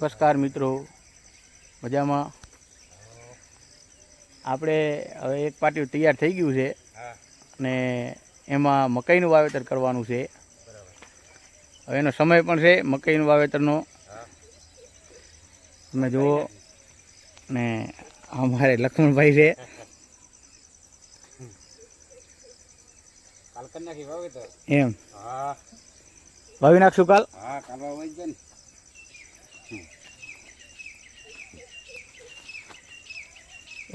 નમસ્કાર મિત્રો, મજામાં? આપણે હવે એક પાટિયું તૈયાર થઈ ગયું છે અને એમાં મકાઈનું વાવેતર કરવાનું છે. હવે એનો સમય પણ છે મકાઈનું વાવેતરનો. તમે જુઓ ને અમારે લક્ષ્મણભાઈ છે. એમ વાવી નાખશું કાલ.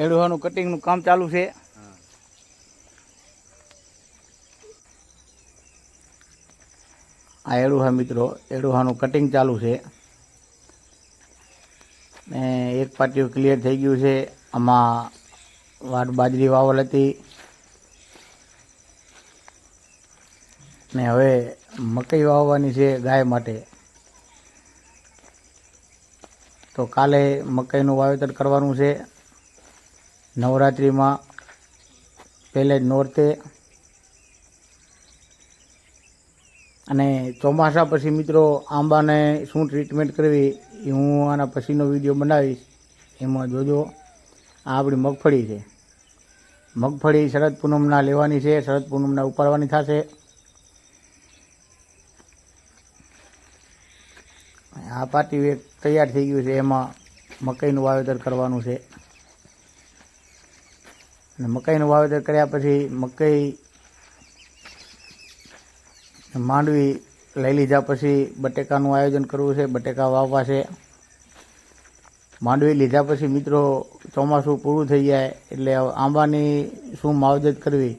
એડુહાનું કટિંગનું કામ ચાલુ છે. આ એડુહા મિત્રો, એડુહાનું કટિંગ ચાલુ છે ને એક પાટિયું ક્લિયર થઈ ગયું છે. આમાં વાટ બાજરી વાવલ હતી ને હવે મકાઈ વાવવાની છે ગાય માટે. તો કાલે મકાઈનું વાવેતર કરવાનું છે નવરાત્રિમાં પહેલે જ નોરતે. અને ચોમાસા પછી મિત્રો આંબાને શું ટ્રીટમેન્ટ કરવી એ હું આના પછીનો વિડીયો બનાવીશ. એમાં જોજો. આ આપણી મગફળી છે. મગફળી શરદ પૂનમના લેવાની છે, શરદ પૂનમના ઉપાડવાની થશે. આ પાટી એક તૈયાર થઈ ગયું છે, એમાં મકાઈનું વાવેતર કરવાનું છે. અને મકાઈનું વાવેતર કર્યા પછી મકાઈ માંડવી લઈ લીધા પછી બટેકાનું આયોજન કરવું છે. બટેકા વાવવા છે. માંડવી લીધા પછી મિત્રો ચોમાસું પૂરું થઈ જાય એટલે આંબાની શું માવજત કરવી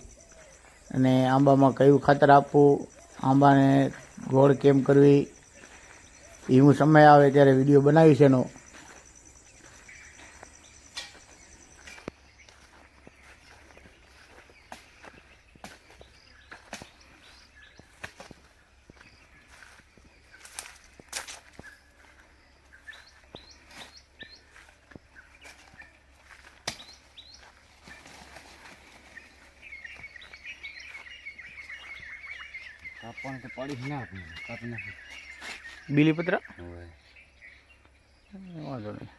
અને આંબામાં કયું ખાતર આપવું, આંબાને ગોળ કેમ કરવી એ હું સમય આવે ત્યારે વિડીયો બનાવીશ એનો. કાપવાનું તો પડી ના આપણે કાપી નાખી બીલીપત્ર વાંધો નહીં.